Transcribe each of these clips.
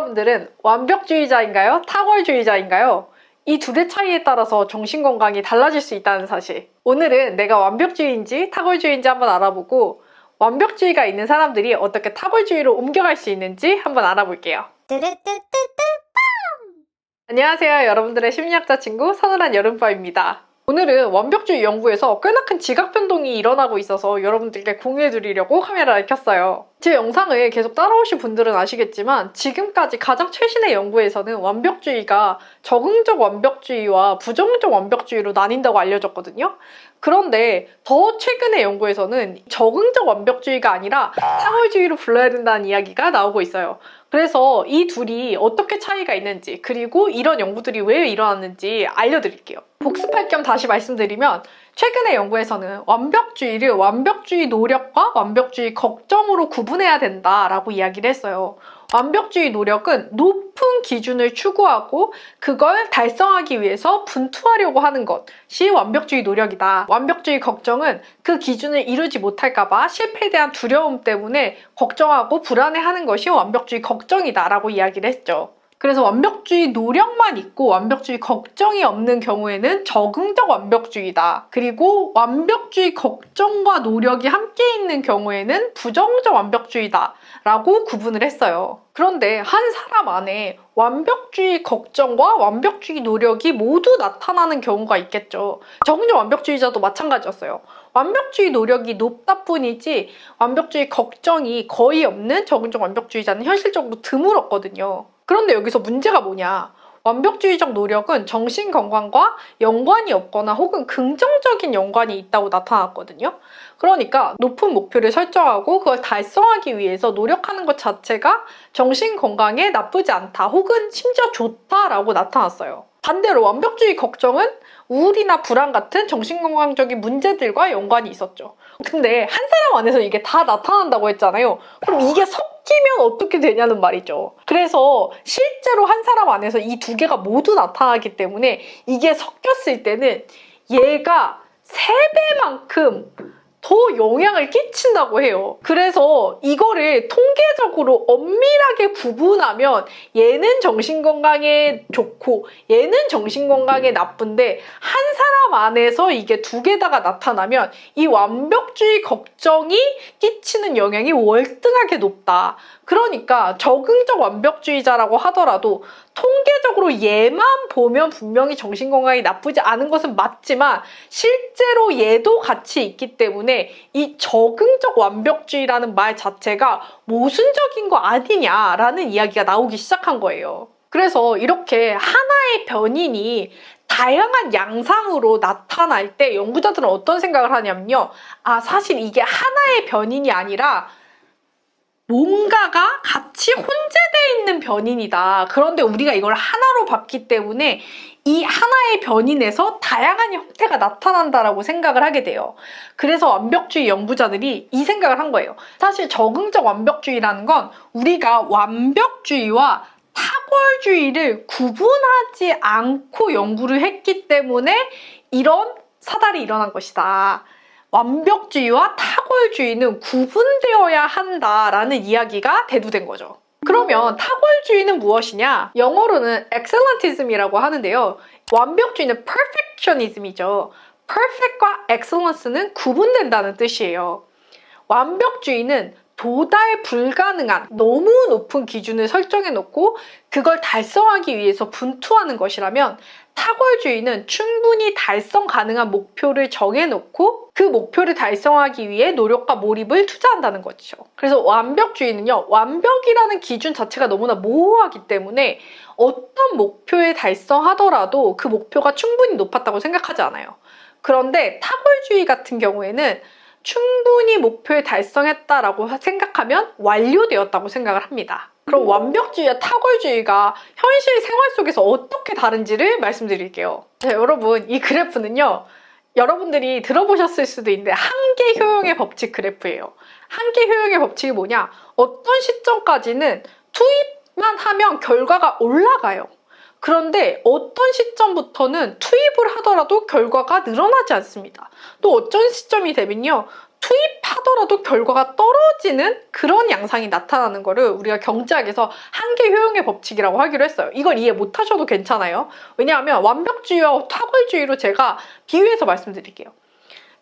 여러분들은 완벽주의자인가요? 탁월주의자인가요? 이 둘의 차이에 따라서 정신건강이 달라질 수 있다는 사실. 오늘은 내가 완벽주의인지 탁월주의인지 한번 알아보고 완벽주의가 있는 사람들이 어떻게 탁월주의로 옮겨갈 수 있는지 한번 알아볼게요. 안녕하세요. 여러분들의 심리학자 친구 서늘한 여름밤입니다. 오늘은 완벽주의 연구에서 꽤나 큰 지각 변동이 일어나고 있어서 여러분들께 공유해드리려고 카메라를 켰어요. 제 영상을 계속 따라오신 분들은 아시겠지만 지금까지 가장 최신의 연구에서는 완벽주의가 적응적 완벽주의와 부정적 완벽주의로 나뉜다고 알려졌거든요. 그런데 더 최근의 연구에서는 적응적 완벽주의가 아니라 탁월주의로 불러야 된다는 이야기가 나오고 있어요. 그래서 이 둘이 어떻게 차이가 있는지, 그리고 이런 연구들이 왜 일어났는지 알려드릴게요. 복습할 겸 다시 말씀드리면 최근의 연구에서는 완벽주의를 완벽주의 노력과 완벽주의 걱정으로 구분해야 된다라고 이야기를 했어요. 완벽주의 노력은 높은 기준을 추구하고 그걸 달성하기 위해서 분투하려고 하는 것이 완벽주의 노력이다. 완벽주의 걱정은 그 기준을 이루지 못할까봐 실패에 대한 두려움 때문에 걱정하고 불안해하는 것이 완벽주의 걱정이다 라고 이야기를 했죠. 그래서 완벽주의 노력만 있고 완벽주의 걱정이 없는 경우에는 적응적 완벽주의다. 그리고 완벽주의 걱정과 노력이 함께 있는 경우에는 부정적 완벽주의다 라고 구분을 했어요. 그런데 한 사람 안에 완벽주의 걱정과 완벽주의 노력이 모두 나타나는 경우가 있겠죠. 적응적 완벽주의자도 마찬가지였어요. 완벽주의 노력이 높다 뿐이지 완벽주의 걱정이 거의 없는 적응적 완벽주의자는 현실적으로 드물었거든요. 그런데 여기서 문제가 뭐냐? 완벽주의적 노력은 정신건강과 연관이 없거나 혹은 긍정적인 연관이 있다고 나타났거든요. 그러니까 높은 목표를 설정하고 그걸 달성하기 위해서 노력하는 것 자체가 정신건강에 나쁘지 않다 혹은 심지어 좋다라고 나타났어요. 반대로 완벽주의 걱정은 우울이나 불안 같은 정신건강적인 문제들과 연관이 있었죠. 근데 한 사람 안에서 이게 다 나타난다고 했잖아요. 그럼 이게 섞이면 어떻게 되냐는 말이죠. 그래서 실제로 한 사람 안에서 이 두 개가 모두 나타나기 때문에 이게 섞였을 때는 얘가 3배만큼 더 영향을 끼친다고 해요. 그래서 이거를 통계적으로 엄밀하게 구분하면 얘는 정신건강에 좋고 얘는 정신건강에 나쁜데 한 사람 안에서 이게 두 개다가 나타나면 이 완벽주의 걱정이 끼치는 영향이 월등하게 높다. 그러니까 적응적 완벽주의자라고 하더라도 통계적으로 얘만 보면 분명히 정신건강이 나쁘지 않은 것은 맞지만 실제로 얘도 같이 있기 때문에 이 적응적 완벽주의라는 말 자체가 모순적인 거 아니냐라는 이야기가 나오기 시작한 거예요. 그래서 이렇게 하나의 변인이 다양한 양상으로 나타날 때 연구자들은 어떤 생각을 하냐면요. 사실 이게 하나의 변인이 아니라 뭔가가 같이 혼재되어 있는 변인이다. 그런데 우리가 이걸 하나로 봤기 때문에 이 하나의 변인에서 다양한 형태가 나타난다라고 생각을 하게 돼요. 그래서 완벽주의 연구자들이 이 생각을 한 거예요. 사실 적응적 완벽주의라는 건 우리가 완벽주의와 탁월주의를 구분하지 않고 연구를 했기 때문에 이런 사달이 일어난 것이다. 완벽주의와 탁월주의는 구분되어야 한다라는 이야기가 대두된 거죠. 그러면 탁월주의는 무엇이냐? 영어로는 excellentism이라고 하는데요. 완벽주의는 perfectionism이죠. perfect과 excellence는 구분된다는 뜻이에요. 완벽주의는 도달 불가능한 너무 높은 기준을 설정해놓고 그걸 달성하기 위해서 분투하는 것이라면 탁월주의는 충분히 달성 가능한 목표를 정해놓고 그 목표를 달성하기 위해 노력과 몰입을 투자한다는 거죠. 그래서 완벽주의는요, 완벽이라는 기준 자체가 너무나 모호하기 때문에 어떤 목표에 달성하더라도 그 목표가 충분히 높았다고 생각하지 않아요. 그런데 탁월주의 같은 경우에는 충분히 목표에 달성했다라고 생각하면 완료되었다고 생각을 합니다. 그럼 완벽주의와 탁월주의가 현실 생활 속에서 어떻게 다른지를 말씀드릴게요. 자, 여러분, 이 그래프는요. 여러분들이 들어보셨을 수도 있는데 한계 효용의 법칙 그래프예요. 한계 효용의 법칙이 뭐냐? 어떤 시점까지는 투입만 하면 결과가 올라가요. 그런데 어떤 시점부터는 투입을 하더라도 결과가 늘어나지 않습니다. 또 어떤 시점이 되면요. 투입 하더라도 결과가 떨어지는 그런 양상이 나타나는 거를 우리가 경제학에서 한계 효용의 법칙이라고 하기로 했어요. 이걸 이해 못 하셔도 괜찮아요. 왜냐하면 완벽주의와 탁월주의로 제가 비유해서 말씀드릴게요.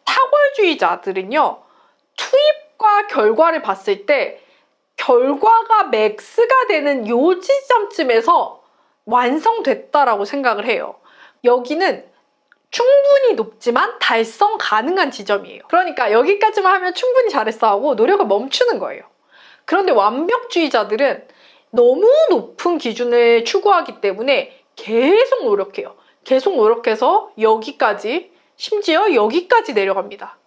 탁월주의자들은요, 투입과 결과를 봤을 때 결과가 맥스가 되는 요 지점쯤에서 완성됐다라고 생각을 해요. 여기는 충분히 높지만 달성 가능한 지점이에요. 그러니까 여기까지만 하면 충분히 잘했어 하고 노력을 멈추는 거예요. 그런데 완벽주의자들은 너무 높은 기준을 추구하기 때문에 계속 노력해요. 계속 노력해서 여기까지, 심지어 여기까지 내려갑니다.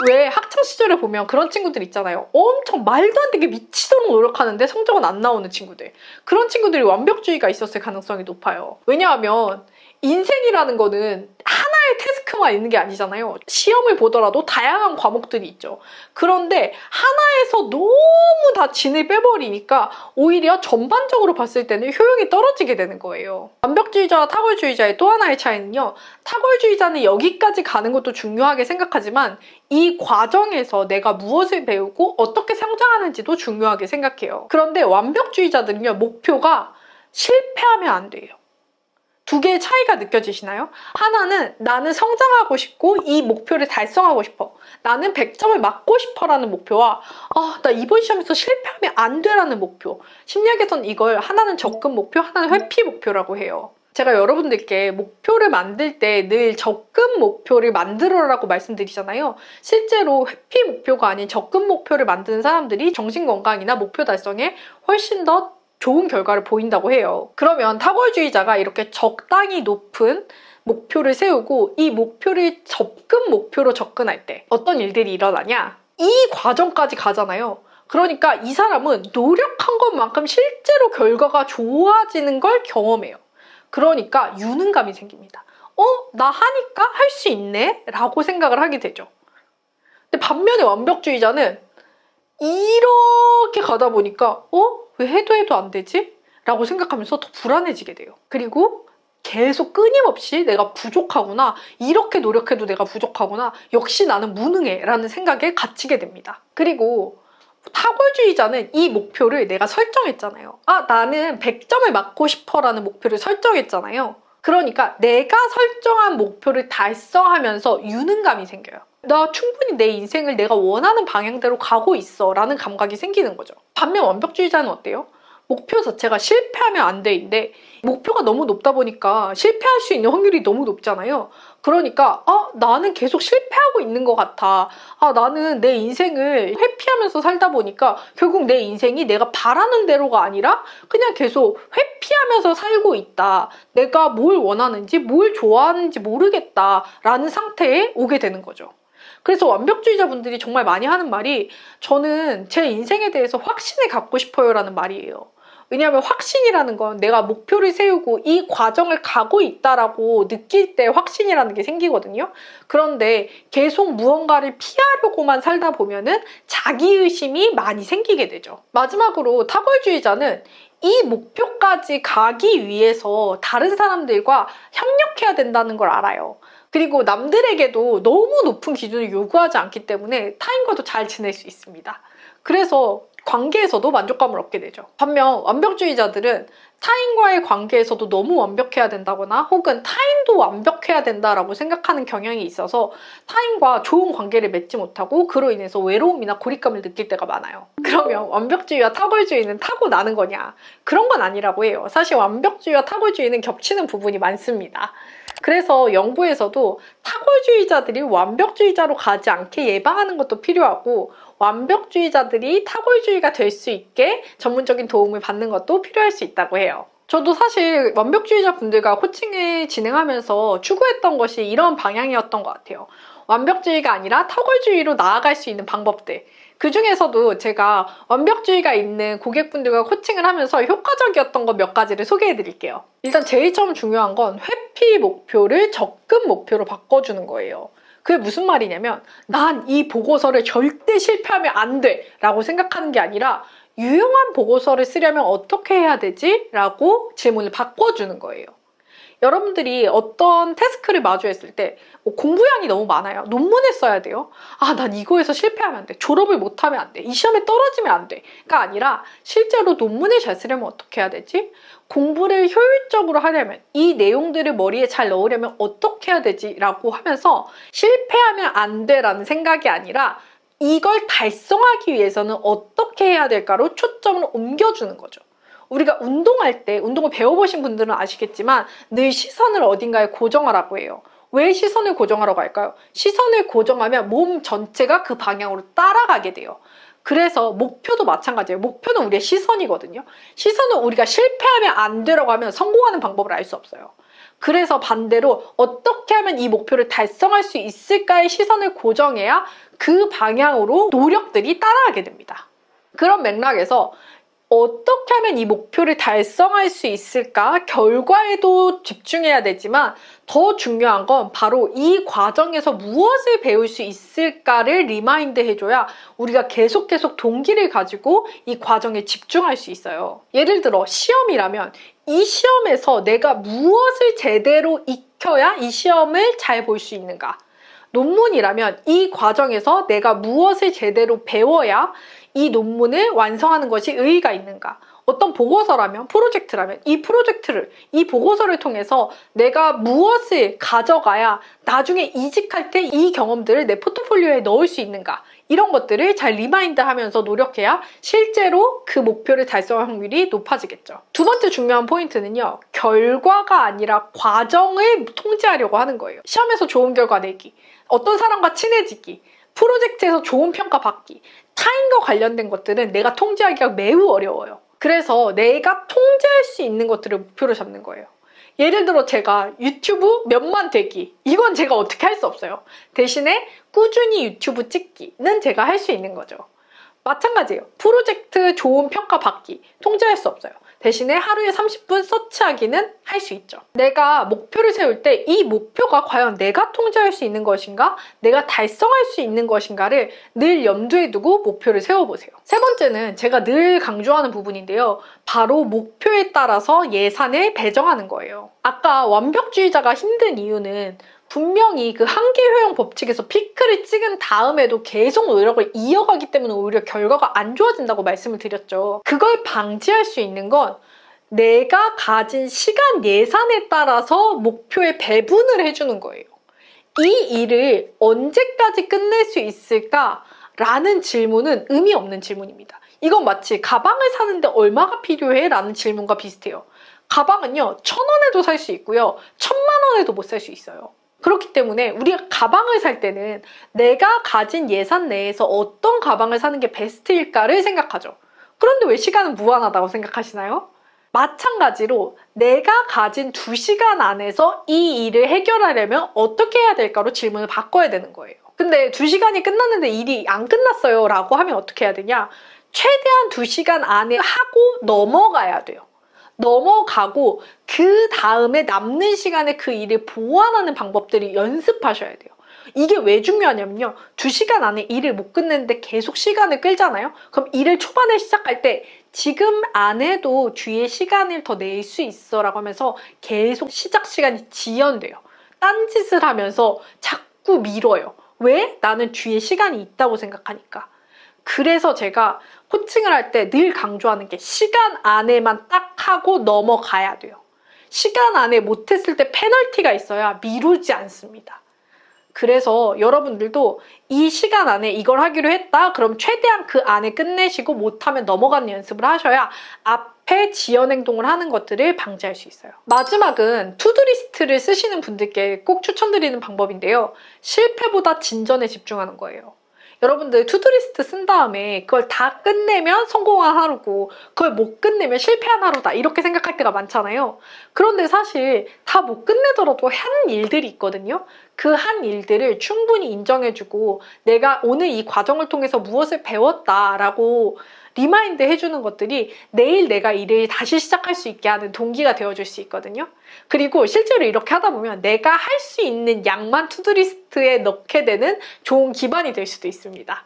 왜 학창시절에 보면 그런 친구들 있잖아요. 엄청 말도 안 되게 미치도록 노력하는데 성적은 안 나오는 친구들. 그런 친구들이 완벽주의가 있었을 가능성이 높아요. 왜냐하면 인생이라는 거는 하나의 태스크만 있는 게 아니잖아요. 시험을 보더라도 다양한 과목들이 있죠. 그런데 하나에서 너무 다 진을 빼버리니까 오히려 전반적으로 봤을 때는 효용이 떨어지게 되는 거예요. 완벽주의자와 탁월주의자의 또 하나의 차이는요. 탁월주의자는 여기까지 가는 것도 중요하게 생각하지만 이 과정에서 내가 무엇을 배우고 어떻게 성장하는지도 중요하게 생각해요. 그런데 완벽주의자들은요. 목표가 실패하면 안 돼요. 두 개의 차이가 느껴지시나요? 하나는 나는 성장하고 싶고 이 목표를 달성하고 싶어. 나는 100점을 맞고 싶어라는 목표와 나 이번 시험에서 실패하면 안 돼라는 목표. 심리학에서는 이걸 하나는 접근 목표, 하나는 회피 목표라고 해요. 제가 여러분들께 목표를 만들 때 늘 접근 목표를 만들어라고 말씀드리잖아요. 실제로 회피 목표가 아닌 접근 목표를 만드는 사람들이 정신건강이나 목표 달성에 훨씬 더 좋은 결과를 보인다고 해요. 그러면 탁월주의자가 이렇게 적당히 높은 목표를 세우고 이 목표를 접근 목표로 접근할 때 어떤 일들이 일어나냐? 이 과정까지 가잖아요. 그러니까 이 사람은 노력한 것만큼 실제로 결과가 좋아지는 걸 경험해요. 그러니까 유능감이 생깁니다. 나 하니까 할 수 있네? 라고 생각을 하게 되죠. 근데 반면에 완벽주의자는 이렇게 가다 보니까 왜 해도 안 되지? 라고 생각하면서 더 불안해지게 돼요. 그리고 계속 끊임없이 내가 부족하구나, 이렇게 노력해도 내가 부족하구나, 역시 나는 무능해 라는 생각에 갇히게 됩니다. 그리고 탁월주의자는 이 목표를 내가 설정했잖아요. 나는 100점을 맞고 싶어 라는 목표를 설정했잖아요. 그러니까 내가 설정한 목표를 달성하면서 유능감이 생겨요. 나 충분히 내 인생을 내가 원하는 방향대로 가고 있어 라는 감각이 생기는 거죠. 반면 완벽주의자는 어때요? 목표 자체가 실패하면 안 돼인데 목표가 너무 높다 보니까 실패할 수 있는 확률이 너무 높잖아요. 그러니까 나는 계속 실패하고 있는 것 같아. 나는 내 인생을 회피하면서 살다 보니까 결국 내 인생이 내가 바라는 대로가 아니라 그냥 계속 회피하면서 살고 있다. 내가 뭘 원하는지 뭘 좋아하는지 모르겠다 라는 상태에 오게 되는 거죠. 그래서 완벽주의자분들이 정말 많이 하는 말이 저는 제 인생에 대해서 확신을 갖고 싶어요 라는 말이에요. 왜냐하면 확신이라는 건 내가 목표를 세우고 이 과정을 가고 있다라고 느낄 때 확신이라는 게 생기거든요. 그런데 계속 무언가를 피하려고만 살다 보면은 자기의심이 많이 생기게 되죠. 마지막으로 탁월주의자는 이 목표까지 가기 위해서 다른 사람들과 협력해야 된다는 걸 알아요. 그리고 남들에게도 너무 높은 기준을 요구하지 않기 때문에 타인과도 잘 지낼 수 있습니다. 그래서 관계에서도 만족감을 얻게 되죠. 반면 완벽주의자들은 타인과의 관계에서도 너무 완벽해야 된다거나 혹은 타인도 완벽해야 된다라고 생각하는 경향이 있어서 타인과 좋은 관계를 맺지 못하고 그로 인해서 외로움이나 고립감을 느낄 때가 많아요. 그러면 완벽주의와 탁월주의는 타고나는 거냐? 그런 건 아니라고 해요. 사실 완벽주의와 탁월주의는 겹치는 부분이 많습니다. 그래서 연구에서도 탁월주의자들이 완벽주의자로 가지 않게 예방하는 것도 필요하고 완벽주의자들이 탁월주의가 될 수 있게 전문적인 도움을 받는 것도 필요할 수 있다고 해요. 저도 사실 완벽주의자 분들과 코칭을 진행하면서 추구했던 것이 이런 방향이었던 것 같아요. 완벽주의가 아니라 탁월주의로 나아갈 수 있는 방법들. 그 중에서도 제가 완벽주의가 있는 고객분들과 코칭을 하면서 효과적이었던 것 몇 가지를 소개해 드릴게요. 일단 제일 처음 중요한 건 회피 목표를 접근 목표로 바꿔주는 거예요. 그게 무슨 말이냐면 난 이 보고서를 절대 실패하면 안 돼 라고 생각하는 게 아니라 유용한 보고서를 쓰려면 어떻게 해야 되지? 라고 질문을 바꿔주는 거예요. 여러분들이 어떤 태스크를 마주했을 때 공부량이 너무 많아요. 논문을 써야 돼요. 아, 난 이거에서 실패하면 안 돼. 졸업을 못하면 안 돼. 이 시험에 떨어지면 안 돼. 가 아니라 실제로 논문을 잘 쓰려면 어떻게 해야 되지? 공부를 효율적으로 하려면, 이 내용들을 머리에 잘 넣으려면 어떻게 해야 되지? 라고 하면서 실패하면 안 돼라는 생각이 아니라 이걸 달성하기 위해서는 어떻게 해야 될까로 초점을 옮겨주는 거죠. 우리가 운동할 때, 운동을 배워보신 분들은 아시겠지만 늘 시선을 어딘가에 고정하라고 해요. 왜 시선을 고정하라고 할까요? 시선을 고정하면 몸 전체가 그 방향으로 따라가게 돼요. 그래서 목표도 마찬가지예요. 목표는 우리의 시선이거든요. 시선은 우리가 실패하면 안 되라고 하면 성공하는 방법을 알 수 없어요. 그래서 반대로 어떻게 하면 이 목표를 달성할 수 있을까의 시선을 고정해야 그 방향으로 노력들이 따라가게 됩니다. 그런 맥락에서 어떻게 하면 이 목표를 달성할 수 있을까? 결과에도 집중해야 되지만 더 중요한 건 바로 이 과정에서 무엇을 배울 수 있을까를 리마인드 해줘야 우리가 계속 동기를 가지고 이 과정에 집중할 수 있어요. 예를 들어 시험이라면 이 시험에서 내가 무엇을 제대로 익혀야 이 시험을 잘 볼 수 있는가? 논문이라면 이 과정에서 내가 무엇을 제대로 배워야 이 논문을 완성하는 것이 의의가 있는가? 어떤 보고서라면, 프로젝트라면 이 보고서를 통해서 내가 무엇을 가져가야 나중에 이직할 때 이 경험들을 내 포트폴리오에 넣을 수 있는가? 이런 것들을 잘 리마인드 하면서 노력해야 실제로 그 목표를 달성할 확률이 높아지겠죠. 두 번째 중요한 포인트는요. 결과가 아니라 과정을 통제하려고 하는 거예요. 시험에서 좋은 결과 내기, 어떤 사람과 친해지기, 프로젝트에서 좋은 평가 받기, 타인과 관련된 것들은 내가 통제하기가 매우 어려워요. 그래서 내가 통제할 수 있는 것들을 목표로 잡는 거예요. 예를 들어 제가 유튜브 몇만 되기, 이건 제가 어떻게 할 수 없어요. 대신에 꾸준히 유튜브 찍기는 제가 할 수 있는 거죠. 마찬가지예요. 프로젝트 좋은 평가 받기, 통제할 수 없어요. 대신에 하루에 30분 서치하기는 할 수 있죠. 내가 목표를 세울 때 이 목표가 과연 내가 통제할 수 있는 것인가, 내가 달성할 수 있는 것인가를 늘 염두에 두고 목표를 세워보세요. 세 번째는 제가 늘 강조하는 부분인데요. 바로 목표에 따라서 예산을 배정하는 거예요. 아까 완벽주의자가 힘든 이유는 분명히 그 한계효용 법칙에서 피크를 찍은 다음에도 계속 노력을 이어가기 때문에 오히려 결과가 안 좋아진다고 말씀을 드렸죠. 그걸 방지할 수 있는 건 내가 가진 시간 예산에 따라서 목표의 배분을 해주는 거예요. 이 일을 언제까지 끝낼 수 있을까? 라는 질문은 의미 없는 질문입니다. 이건 마치 가방을 사는데 얼마가 필요해? 라는 질문과 비슷해요. 가방은요, 1,000원에도 살 수 있고요, 1,000,000원에도 못 살 수 있어요. 그렇기 때문에 우리가 가방을 살 때는 내가 가진 예산 내에서 어떤 가방을 사는 게 베스트일까를 생각하죠. 그런데 왜 시간은 무한하다고 생각하시나요? 마찬가지로 내가 가진 2시간 안에서 이 일을 해결하려면 어떻게 해야 될까로 질문을 바꿔야 되는 거예요. 근데 2시간이 끝났는데 일이 안 끝났어요 라고 하면 어떻게 해야 되냐? 최대한 2시간 안에 하고 넘어가야 돼요. 넘어가고 그 다음에 남는 시간에 그 일을 보완하는 방법들을 연습하셔야 돼요. 이게 왜 중요하냐면요. 2시간 안에 일을 못 끝내는데 계속 시간을 끌잖아요. 그럼 일을 초반에 시작할 때 지금 안 해도 뒤에 시간을 더 낼 수 있어 라고 하면서 계속 시작 시간이 지연돼요. 딴짓을 하면서 자꾸 미뤄요. 왜? 나는 뒤에 시간이 있다고 생각하니까. 그래서 제가 코칭을 할 때 늘 강조하는 게 시간 안에만 딱 하고 넘어가야 돼요. 시간 안에 못했을 때 페널티가 있어야 미루지 않습니다. 그래서 여러분들도 이 시간 안에 이걸 하기로 했다? 그럼 최대한 그 안에 끝내시고 못하면 넘어가는 연습을 하셔야 앞에 지연 행동을 하는 것들을 방지할 수 있어요. 마지막은 투두리스트를 쓰시는 분들께 꼭 추천드리는 방법인데요. 실패보다 진전에 집중하는 거예요. 여러분들 투두리스트 쓴 다음에 그걸 다 끝내면 성공한 하루고 그걸 못 끝내면 실패한 하루다 이렇게 생각할 때가 많잖아요. 그런데 사실 다 못 끝내더라도 한 일들이 있거든요. 그 한 일들을 충분히 인정해주고 내가 오늘 이 과정을 통해서 무엇을 배웠다라고 리마인드 해주는 것들이 내일 내가 일을 다시 시작할 수 있게 하는 동기가 되어줄 수 있거든요. 그리고 실제로 이렇게 하다 보면 내가 할 수 있는 양만 투두리스트에 넣게 되는 좋은 기반이 될 수도 있습니다.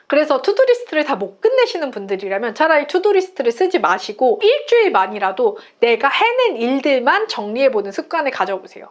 그래서 투두리스트를 다 못 끝내시는 분들이라면 차라리 투두리스트를 쓰지 마시고 일주일만이라도 내가 해낸 일들만 정리해보는 습관을 가져보세요.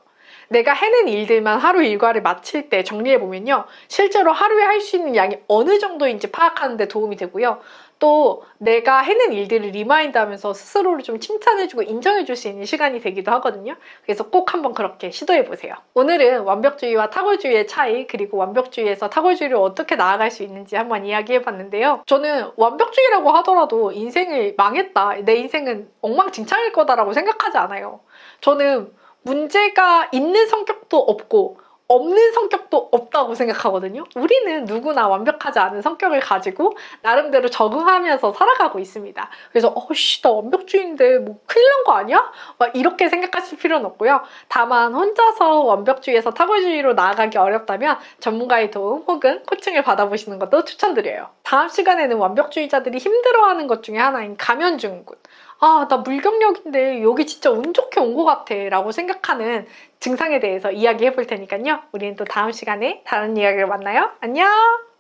내가 해낸 일들만 하루 일과를 마칠 때 정리해보면요. 실제로 하루에 할 수 있는 양이 어느 정도인지 파악하는 데 도움이 되고요. 또 내가 해낸 일들을 리마인드하면서 스스로를 좀 칭찬해주고 인정해줄 수 있는 시간이 되기도 하거든요. 그래서 꼭 한번 그렇게 시도해보세요. 오늘은 완벽주의와 탁월주의의 차이, 그리고 완벽주의에서 탁월주의를 어떻게 나아갈 수 있는지 한번 이야기해봤는데요. 저는 완벽주의라고 하더라도 인생을 망했다, 내 인생은 엉망진창일 거다라고 생각하지 않아요. 저는 문제가 있는 성격도 없고 없는 성격도 없다고 생각하거든요. 우리는 누구나 완벽하지 않은 성격을 가지고 나름대로 적응하면서 살아가고 있습니다. 그래서 나 완벽주의인데 뭐 큰일 난 거 아니야? 막 이렇게 생각하실 필요는 없고요. 다만 혼자서 완벽주의에서 탁월주의로 나아가기 어렵다면 전문가의 도움 혹은 코칭을 받아보시는 것도 추천드려요. 다음 시간에는 완벽주의자들이 힘들어하는 것 중에 하나인 가면증후군, 나 물경력인데 여기 진짜 운 좋게 온 것 같아 라고 생각하는 증상에 대해서 이야기해 볼 테니까요. 우리는 또 다음 시간에 다른 이야기를 만나요. 안녕!